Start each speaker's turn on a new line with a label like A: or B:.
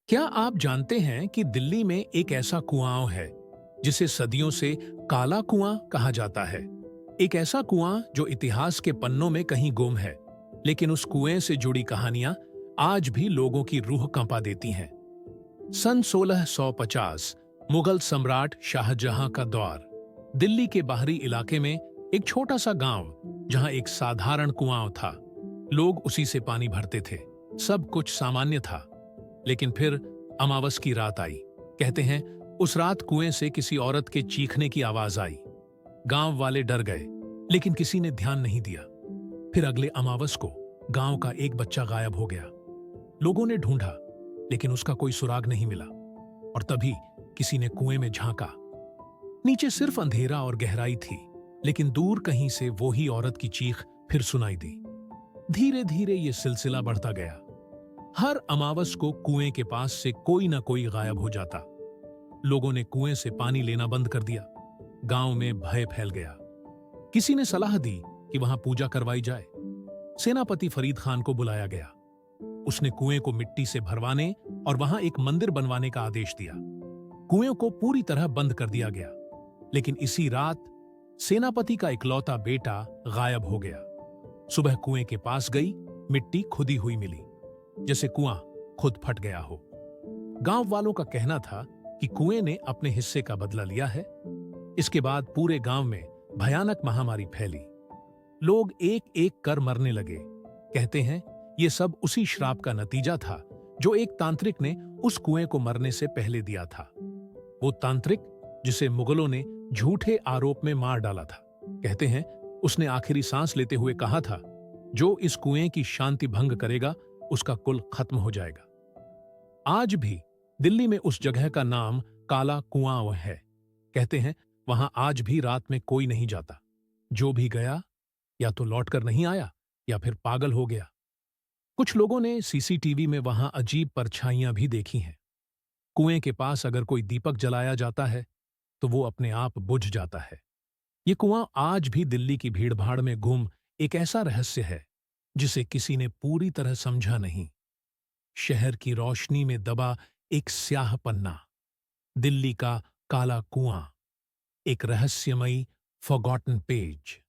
A: क्या आप जानते हैं कि दिल्ली में एक ऐसा कुआं है जिसे सदियों से काला कुआं कहा जाता है। एक ऐसा कुआं जो इतिहास के पन्नों में कहीं गुम है, लेकिन उस कुएं से जुड़ी कहानियां आज भी लोगों की रूह कंपा देती हैं। सन 1650 मुगल सम्राट शाहजहां का दौर। दिल्ली के बाहरी इलाके में एक छोटा सा गांव, जहां एक साधारण कुआं था। लोग उसी से पानी भरते थे। सब कुछ सामान्य था। लेकिन फिर अमावस की रात आई। कहते हैं उस रात कुएं से किसी औरत के चीखने की आवाज आई। गांव वाले डर गए, लेकिन किसी ने ध्यान नहीं दिया। फिर अगले अमावस को गांव का एक बच्चा गायब हो गया। लोगों ने ढूंढा, लेकिन उसका कोई सुराग नहीं मिला। और तभी किसी ने कुएं में झांका। नीचे सिर्फ अंधेरा और गहराई थी, लेकिन दूर कहीं से वो ही औरत की चीख फिर सुनाई दी। धीरे धीरे ये सिलसिला बढ़ता गया। हर अमावस को कुएं के पास से कोई ना कोई गायब हो जाता। लोगों ने कुएं से पानी लेना बंद कर दिया। गांव में भय फैल गया। किसी ने सलाह दी कि वहां पूजा करवाई जाए। सेनापति फरीद खान को बुलाया गया। उसने कुएं को मिट्टी से भरवाने और वहां एक मंदिर बनवाने का आदेश दिया। कुएं को पूरी तरह बंद कर दिया गया। लेकिन इसी रात सेनापति का इकलौता बेटा गायब हो गया। सुबह कुएं के पास गई, मिट्टी खुदी हुई मिली, जैसे कुआं खुद फट गया हो। गांव वालों का कहना था कि कुएं ने अपने हिस्से का बदला लिया है। इसके बाद पूरे गांव में भयानक महामारी फैली। लोग एक एक कर मरने लगे। कहते हैं यह सब उसी श्राप का नतीजा था जो एक तांत्रिक ने उस कुएं को मरने से पहले दिया था। वो तांत्रिक जिसे मुगलों ने झूठे आरोप में मार डाला था। कहते हैं उसने आखिरी सांस लेते हुए कहा था, जो इस कुएं की शांति भंग करेगा उसका कुल खत्म हो जाएगा। आज भी दिल्ली में उस जगह का नाम काला कुआं है। कहते हैं वहां आज भी रात में कोई नहीं जाता। जो भी गया या तो लौटकर नहीं आया या फिर पागल हो गया। कुछ लोगों ने सीसीटीवी में वहां अजीब परछाइयां भी देखी हैं। कुएं के पास अगर कोई दीपक जलाया जाता है तो वो अपने आप बुझ जाता है। ये कुआं आज भी दिल्ली की भीड़भाड़ में गुम एक ऐसा रहस्य है जिसे किसी ने पूरी तरह समझा नहीं। शहर की रोशनी में दबा एक स्याह पन्ना, दिल्ली का काला कुआं, एक रहस्यमयी फॉरगॉटन पेज।